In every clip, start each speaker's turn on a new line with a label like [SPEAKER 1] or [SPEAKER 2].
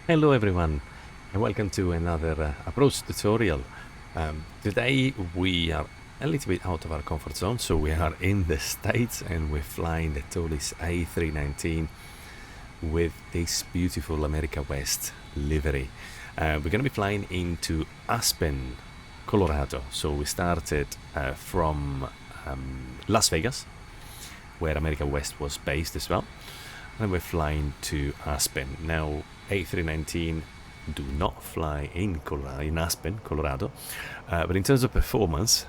[SPEAKER 1] Hello everyone and welcome to another approach tutorial. Today we are a little bit out of our comfort zone, so we are in the States and we're flying the Toliss A319 with this beautiful America West livery. We're going to be flying into Aspen, Colorado. So we started from Las Vegas, where America West was based as well, and we're flying to Aspen. Now A319 do not fly in Aspen, Colorado, but in terms of performance,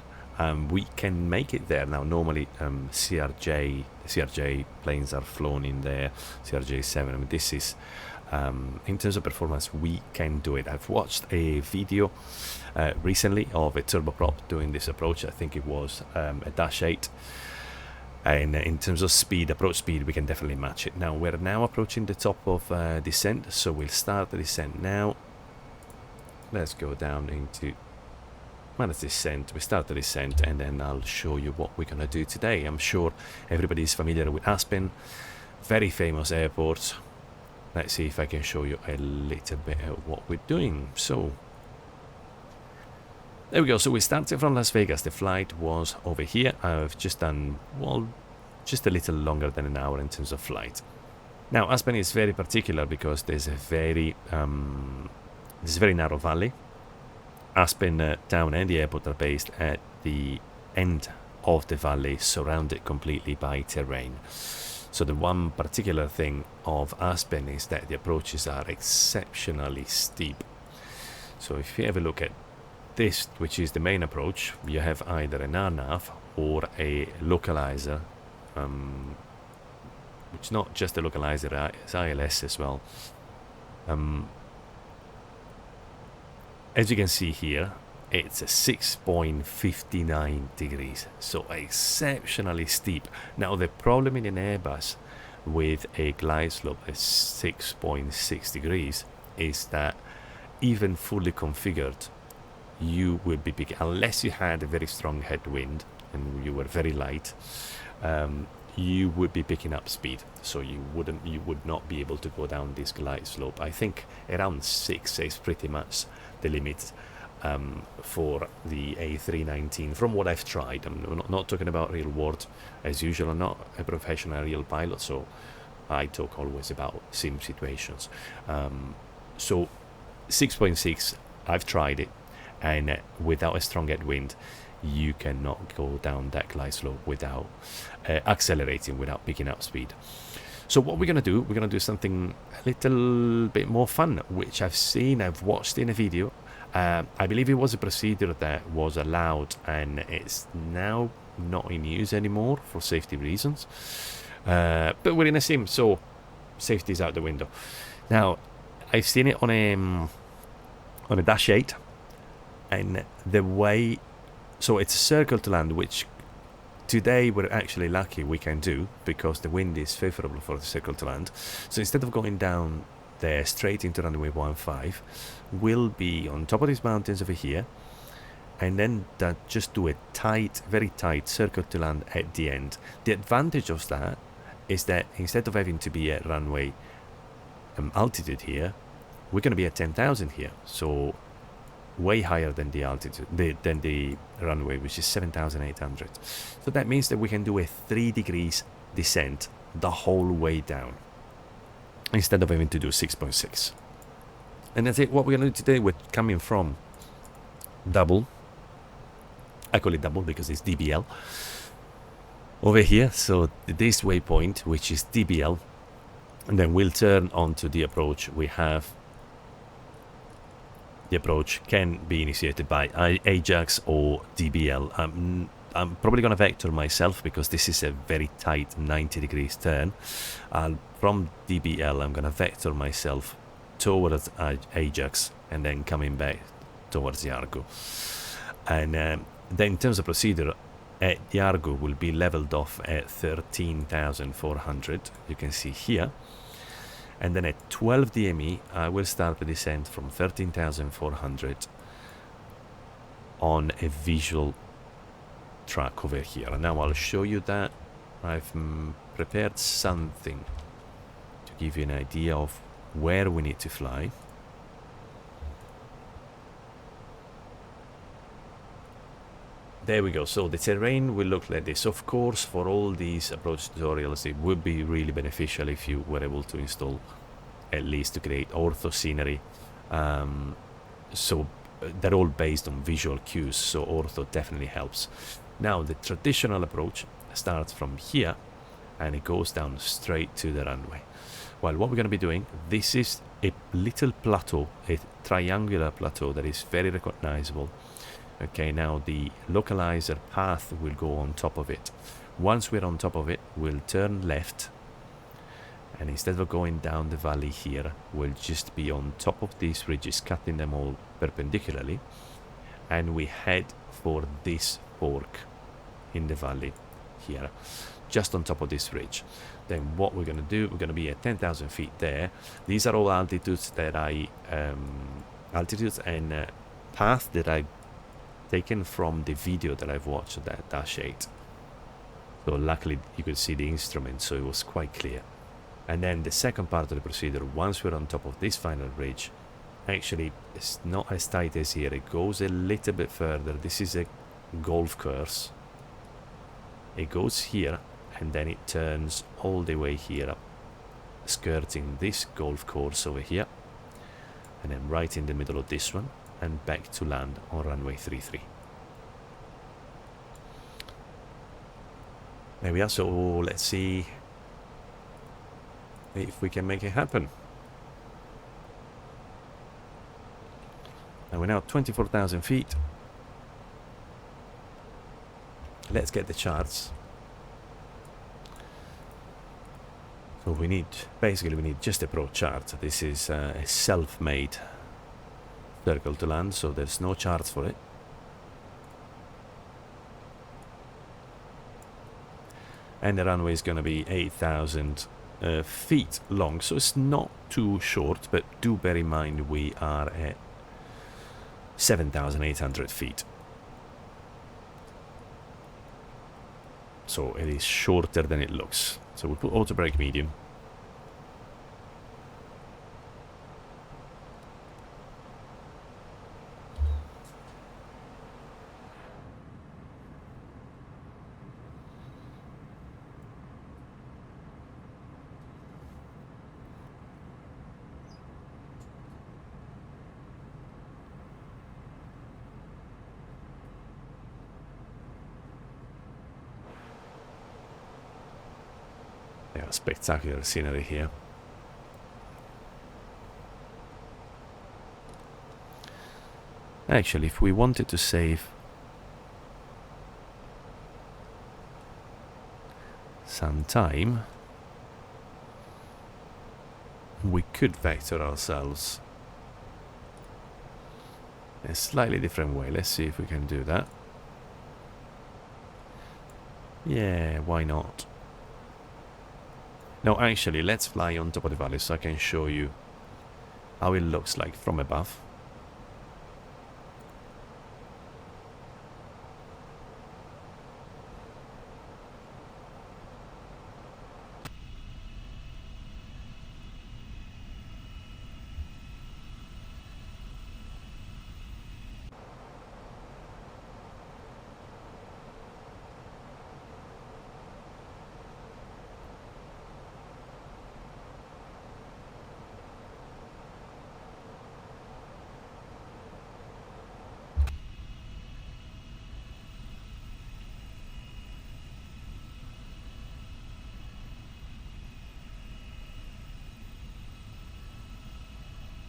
[SPEAKER 1] we can make it there. Now normally CRJ planes are flown in there, CRJ7. I mean, this is in terms of performance, we can do it. I've watched a video recently of a turboprop doing this approach. I think it was a Dash 8. And in terms of speed, approach speed, we can definitely match it. Now, we're now approaching the top of descent, so we'll start the descent now. Let's go down into... well, let's descent. We start the descent, and then I'll show you what we're going to do today. I'm sure everybody's familiar with Aspen. Very famous airport. Let's see if I can show you a little bit of what we're doing. So... there we go. So we started from Las Vegas. The flight was over here. I've just done, well, just a little longer than an hour in terms of flight. Now, Aspen is very particular because there's a very narrow valley. Aspen town and the airport are based at the end of the valley, surrounded completely by terrain. So the one particular thing of Aspen is that the approaches are exceptionally steep. So if you have a look at this, which is the main approach, you have either an RNAV or a localizer, which is not just a localizer, it's ILS as well. As you can see here, it's a 6.59 degrees, so exceptionally steep. Now the problem in an Airbus with a glide slope at 6.6 degrees is that even fully configured, you would be picking, unless you had a very strong headwind and you were very light, you would be picking up speed. So you would not be able to go down this glide slope. I think around 6 is pretty much the limit for the A319 from what I've tried. I'm not talking about real world. As usual, I'm not a professional real pilot, so I talk always about sim situations. So 6.6, I've tried it, and without a strong headwind you cannot go down that glide slope without accelerating, without picking up speed. So what we're going to do something a little bit more fun, which I've watched in a video. I believe it was a procedure that was allowed and it's now not in use anymore for safety reasons, but we're in a sim, so safety is out the window. Now I've seen it on a Dash 8, and the way, so it's a circle to land, which today we're actually lucky we can do because the wind is favorable for the circle to land. So instead of going down there straight into runway 15, we'll be on top of these mountains over here, and then just do a tight, very tight circle to land at the end. The advantage of that is that instead of having to be at runway altitude here, we're going to be at 10,000 here, so way higher than the altitude, than the runway, which is 7,800. So that means that we can do a 3 degrees descent the whole way down instead of having to do 6.6. And that's it. What we're going to do today, we're coming from double. I call it double because it's DBL over here. So this waypoint, which is DBL, and then we'll turn onto the approach. We have the approach can be initiated by Ajax or DBL. I'm probably going to vector myself because this is a very tight 90 degrees turn. From DBL, I'm going to vector myself towards Ajax and then coming back towards Yargo. And then in terms of procedure, at Yargo will be leveled off at 13,400. You can see here. And then at 12 DME, I will start the descent from 13,400 on a visual track over here. And now I'll show you that. I've prepared something to give you an idea of where we need to fly. there we go. So the terrain will look like this. Of course, for all these approach tutorials, it would be really beneficial if you were able to install, at least to create ortho scenery. So they're all based on visual cues, so ortho definitely helps. Now the traditional approach starts from here and it goes down straight to the runway. Well, what we're going to be doing, this is a little plateau, a triangular plateau that is very recognizable. Okay, now the localizer path will go on top of it. Once we're on top of it, we'll turn left, and instead of going down the valley here, we'll just be on top of these ridges, cutting them all perpendicularly, and we head for this fork in the valley here, just on top of this ridge. Then what we're going to do, we're going to be at 10,000 feet there. These are all altitudes that altitudes and paths that I taken from the video that I've watched, that Dash 8. So luckily you could see the instrument, so it was quite clear. And then the second part of the procedure, once we're on top of this final ridge, actually it's not as tight as here, it goes a little bit further. This is a golf course. It goes here and then it turns all the way here up, skirting this golf course over here, and then right in the middle of this one, and back to land on runway 33. There we are. So let's see if we can make it happen. And we're now at 24,000 feet. Let's get the charts. So we need just a pro chart. This is a self-made circle to land, so there's no charts for it. And the runway is going to be 8,000 feet long, so it's not too short, but do bear in mind we are at 7,800 feet. So it is shorter than it looks. So we'll put auto brake medium. Yeah, spectacular scenery here. Actually, if we wanted to save some time, we could vector ourselves in a slightly different way. Let's see if we can do that. Yeah, why not? No, actually, let's fly on top of the valley so I can show you how it looks like from above.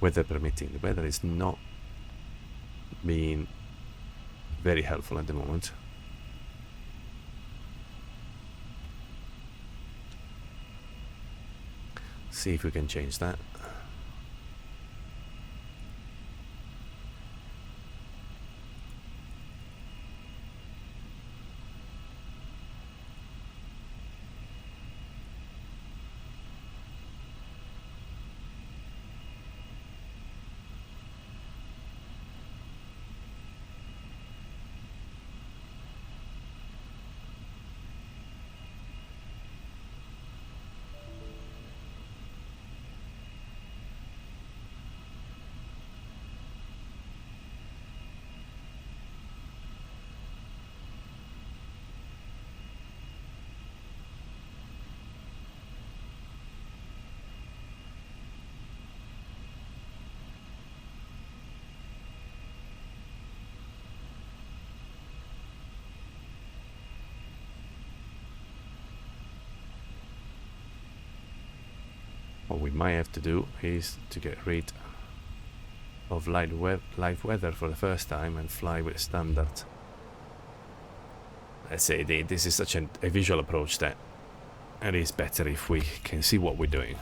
[SPEAKER 1] Weather permitting. The weather is not being very helpful at the moment. See if we can change that. what we might have to do is to get rid of live weather for the first time and fly with standard. Let's say this is such a visual approach that it is better if we can see what we're doing.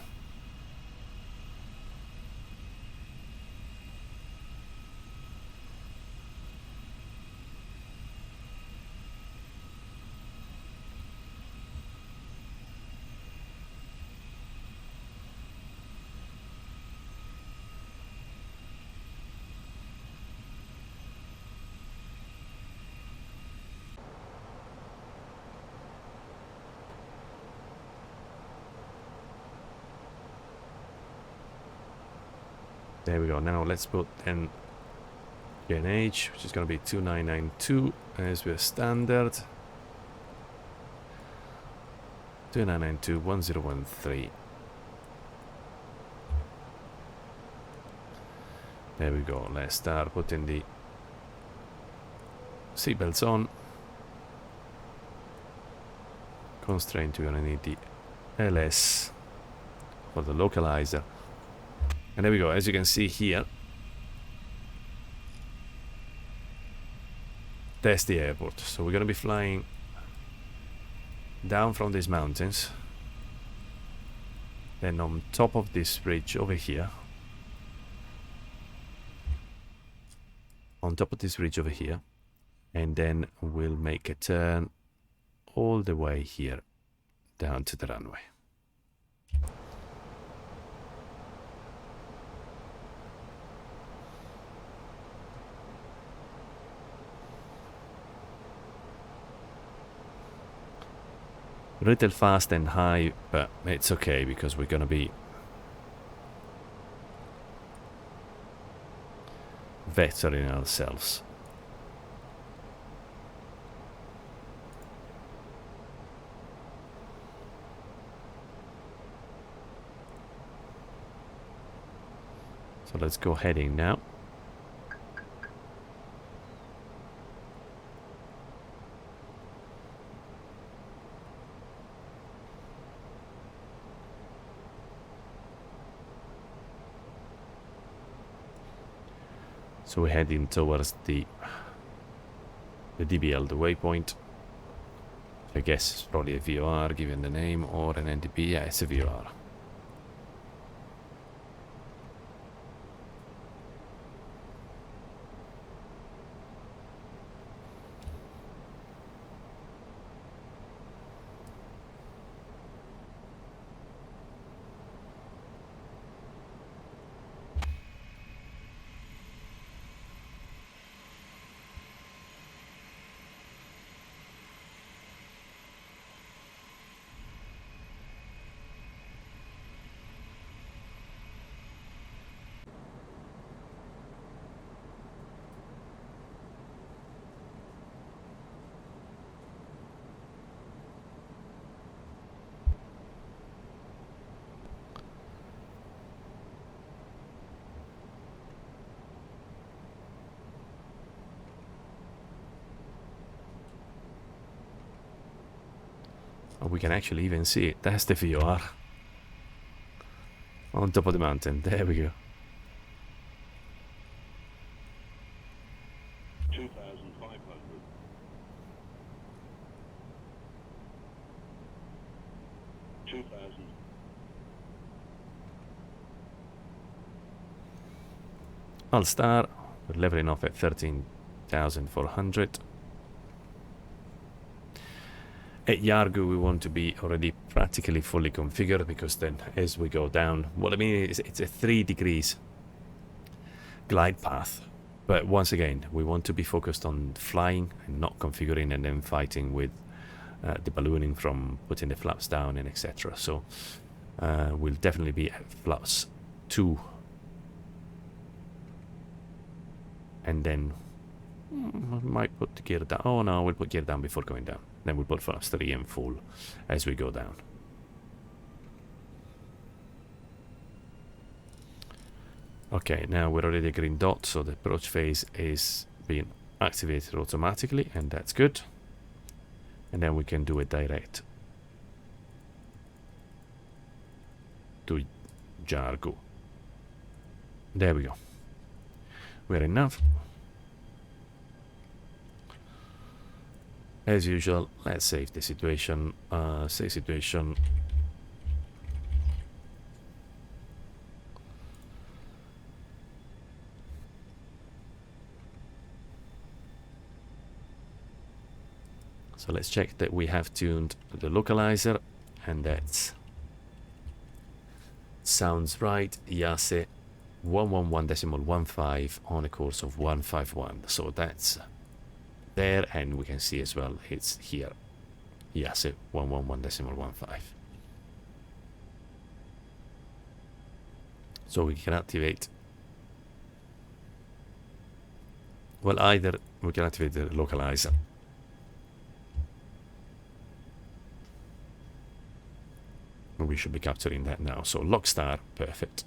[SPEAKER 1] There we go. Now let's put in GNH, which is going to be 2992 as we're standard. 2992 1013. There we go. Let's start putting the seatbelts on. Constraint, we're going to need the LS for the localizer. And there we go. As you can see here, that's the airport. So we're going to be flying down from these mountains, then on top of this ridge over here, on top of this ridge over here, and then we'll make a turn all the way here down to the runway. A little fast and high, but it's okay because we're going to be vectoring ourselves. So let's go heading now. So we're heading towards the DBL, the waypoint. I guess it's probably a VOR given the name, or an NDP. Yeah, it's a VOR. Oh, we can actually even see it. That's the VOR. On top of the mountain. There we go.
[SPEAKER 2] 2,500. 2,000.
[SPEAKER 1] I'll start. We're leveling off at 13,400. At Yargu, we want to be already practically fully configured, because then as we go down, what I mean is it's a 3 degrees glide path. But once again, we want to be focused on flying and not configuring and then fighting with the ballooning from putting the flaps down and etc. So we'll definitely be at flaps 2. And then we might put the gear down. Oh no, we'll put gear down before going down. Then we'll put flaps 3 and full as we go down. Okay, now we're already a green dot, so the approach phase is being activated automatically, and that's good. And then we can do a direct to Jargo. There we go. We're enough. As usual, let's save the situation. Save situation. So let's check that we have tuned the localizer, and that sounds right. KASE 111.15 on a course of 151. So that's there, and we can see as well it's here. KASE 111.15. So we can activate. Well, either we can activate the localizer. We should be capturing that now. So lock star, perfect.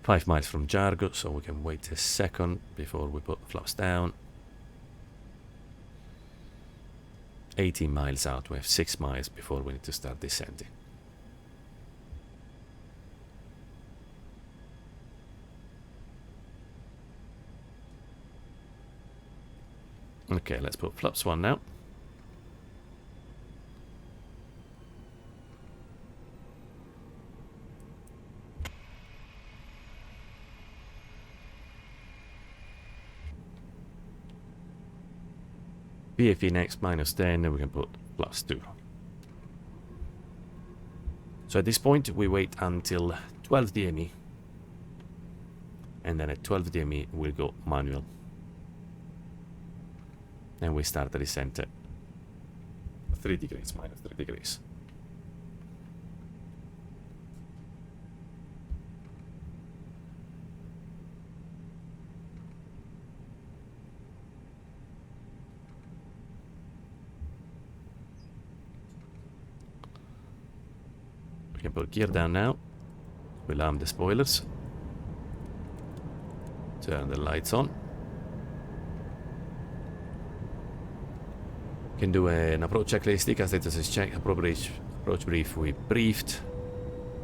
[SPEAKER 1] 5 miles from Jargo, so we can wait a second before we put the flaps down. 18 miles out, we have 6 miles before we need to start descending. Okay, let's put flaps 1 now. BFE next -10, and we can put +2. So at this point we wait until 12 DME, and then at 12 DME we'll go manual, and we start the descent at 3 degrees, -3 degrees. We can put gear down now. We'll arm the spoilers. Turn the lights on. Can do an approach checklist, DCAS status check, approach brief we briefed.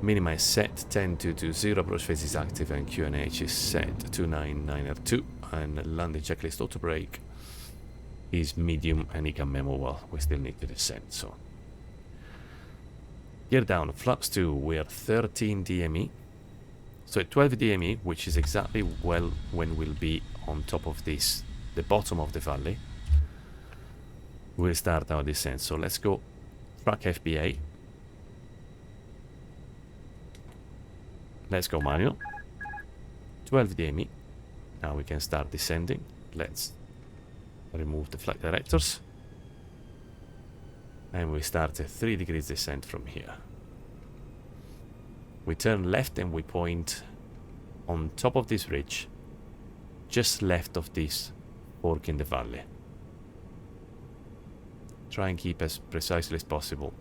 [SPEAKER 1] Minimize set 10220, approach phase is active, and QNH is set 299R2, and landing checklist auto brake is medium, and ECAM memo, well, we still need to descend, so. Gear down, flaps 2, we're 13 DME. So at 12 DME, which is exactly well when we'll be on top of this, the bottom of the valley, we'll start our descent. So let's go track FBA. Let's go manual. 12 DME. Now we can start descending. Let's remove the flight directors. And we start a 3 degrees descent from here. We turn left and we point on top of this ridge, just left of this fork in the valley. Try and keep as precisely as possible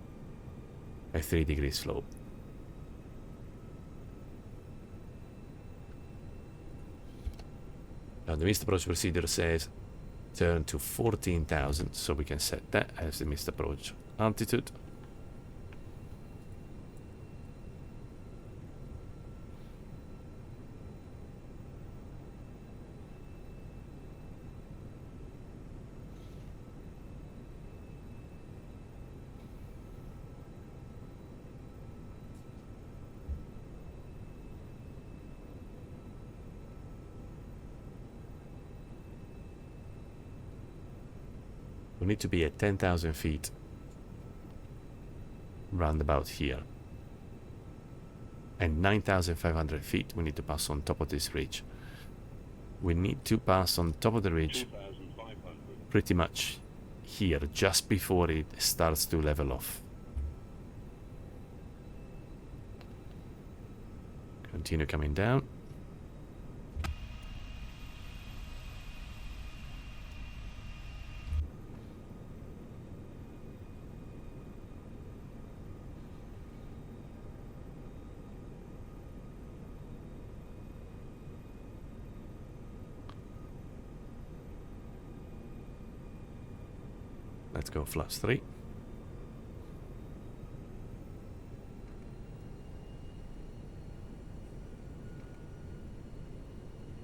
[SPEAKER 1] a 3 degrees slope. Now the missed approach procedure says turn to 14,000, so we can set that as the missed approach altitude. We need to be at 10,000 feet, round about here. And 9,500 feet, we need to pass on top of this ridge. We need to pass on top of the ridge pretty much here, just before it starts to level off. Continue coming down. Let's go flaps 3.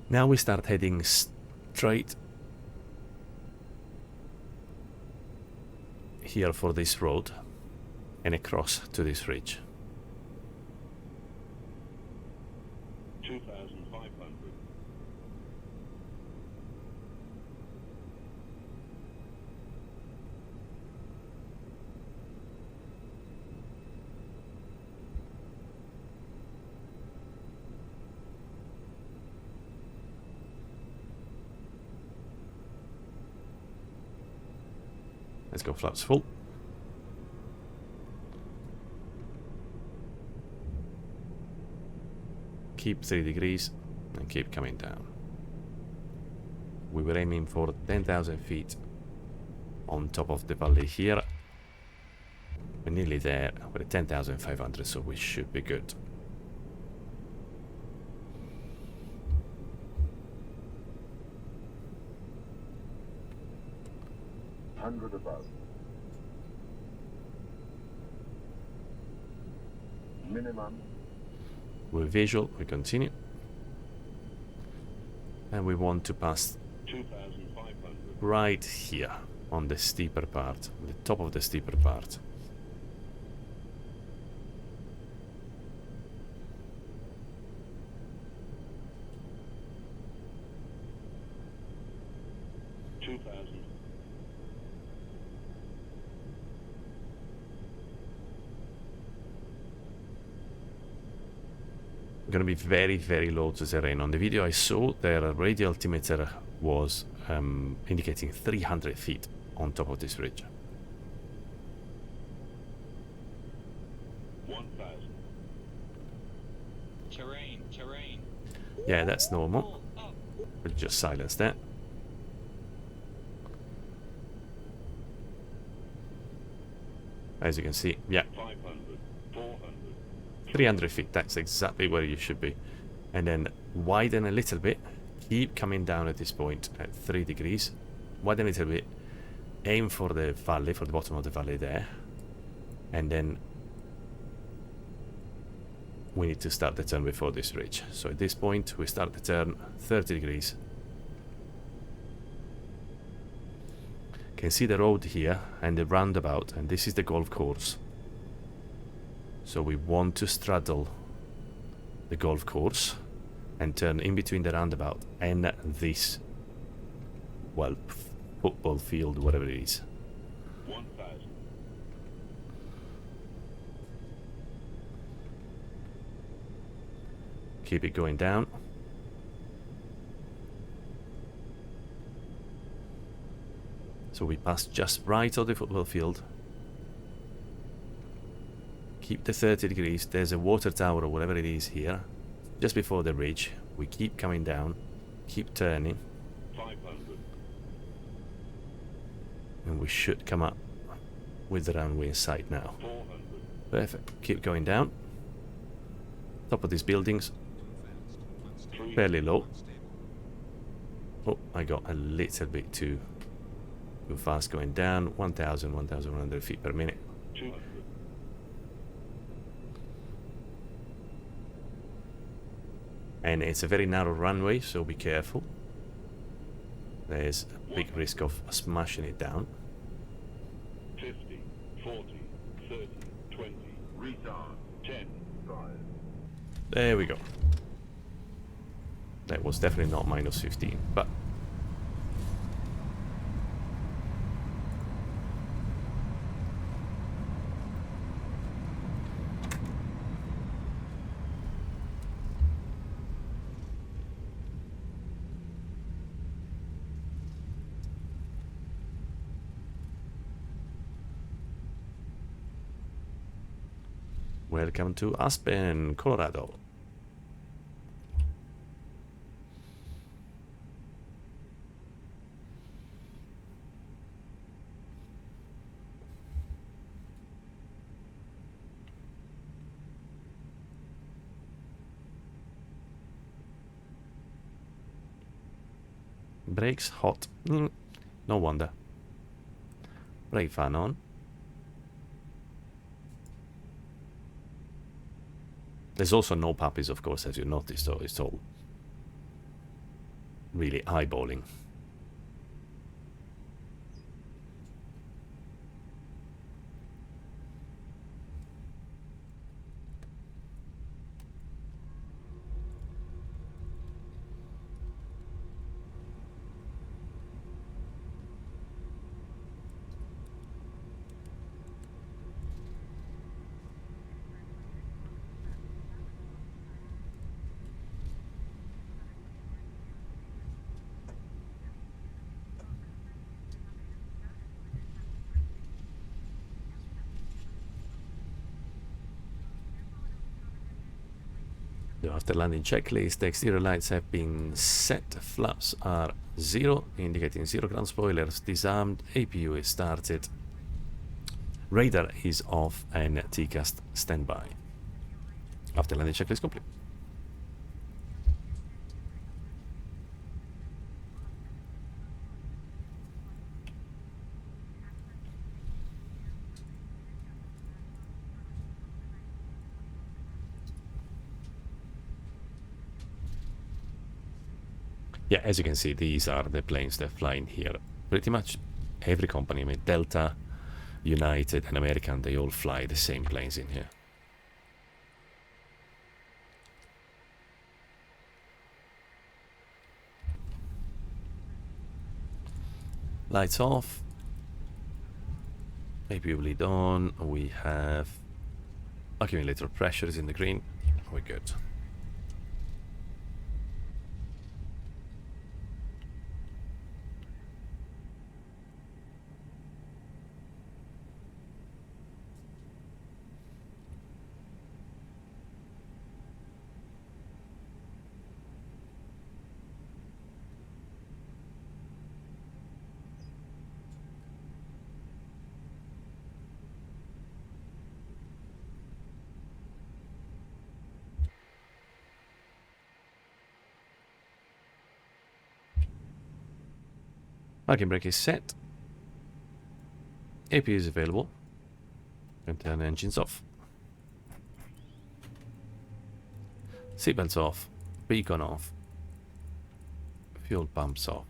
[SPEAKER 1] Now we start heading straight here for this road and across to this ridge.
[SPEAKER 2] 2,500.
[SPEAKER 1] Let's go flaps full. Keep 3 degrees and keep coming down. We were aiming for 10,000 feet on top of the valley here. We're nearly there. We're at 10,500, so we should be good.
[SPEAKER 2] Hundred above. Minimum.
[SPEAKER 1] We're visual, we continue. And we want to pass
[SPEAKER 2] 2,500.
[SPEAKER 1] right here on the steeper part, the top of the steeper part. Going to be very, very low to terrain. On the video I saw, their radio altimeter was indicating 300 feet on top of this ridge.
[SPEAKER 2] 1,000.
[SPEAKER 3] Terrain.
[SPEAKER 1] Yeah, that's normal. We'll just silence that. As you can see, yeah,
[SPEAKER 2] 500. 400.
[SPEAKER 1] 300 feet, that's exactly where you should be. And then widen a little bit, keep coming down at this point at 3 degrees, widen a little bit, aim for the valley, for the bottom of the valley there, and then we need to start the turn before this ridge. So at this point we start the turn 30 degrees. Can see the road here and the roundabout, and this is the golf course. So we want to straddle the golf course and turn in between the roundabout and this, well, football field, whatever it is.
[SPEAKER 2] 1,000.
[SPEAKER 1] Keep it going down. So we pass just right of the football field. Keep the 30 degrees. There's a water tower or whatever it is here, just before the ridge. We keep coming down, keep turning,
[SPEAKER 2] 500.
[SPEAKER 1] and we should come up with the runway in sight now.
[SPEAKER 2] 400.
[SPEAKER 1] Perfect. Keep going down. Top of these buildings,
[SPEAKER 2] 300.
[SPEAKER 1] fairly low. Oh, I got a little bit too fast going down. 1,000, 1,100 feet per minute.
[SPEAKER 2] 200.
[SPEAKER 1] And it's a very narrow runway, so be careful. There's a big risk of smashing it down.
[SPEAKER 2] 50. 40. 30. 20. Retard. 10. 5.
[SPEAKER 1] There we go. That was definitely not minus 15, but welcome to Aspen, Colorado. Brakes hot. No wonder. Brake fan on. There's also no puppies, of course, as you noticed, so it's all really eyeballing. The after landing checklist, the exterior lights have been set, flaps are 0, indicating 0 ground spoilers, disarmed, APU is started, radar is off, and TCAS standby. After landing checklist complete. Yeah, as you can see, these are the planes that fly in here. Pretty much every company, I mean, Delta, United, and American, they all fly the same planes in here. Lights off. APU bleed on. We have accumulator pressure is in the green. We're good. Parking brake is set. APU is available. And turn engines off. Seatbelts off. Beacon off. Fuel pumps off.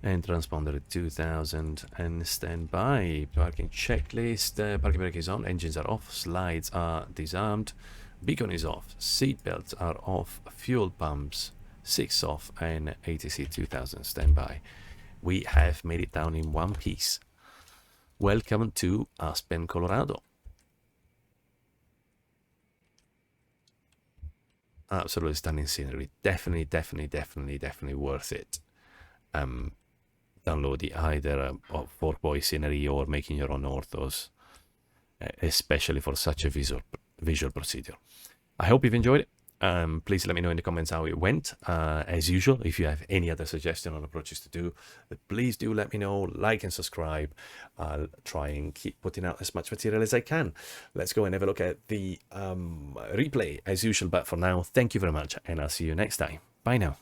[SPEAKER 1] And transponder at 2000 and stand by. Parking checklist. Parking brake is on. Engines are off. Slides are disarmed. Beacon is off. Seatbelts are off. Fuel pumps 6 off. And ATC 2000 standby. We have made it down in one piece. Welcome to Aspen, Colorado. Absolutely stunning scenery. Definitely worth it. Download it either for boy scenery or making your own orthos, especially for such a visual procedure. I hope you've enjoyed it. Please let me know in the comments how it went. As usual, if you have any other suggestion on approaches to do, please do let me know. Like and subscribe. I'll try and keep putting out as much material as I can. Let's go and have a look at the replay as usual. But for now, thank you very much, and I'll see you next time. Bye now.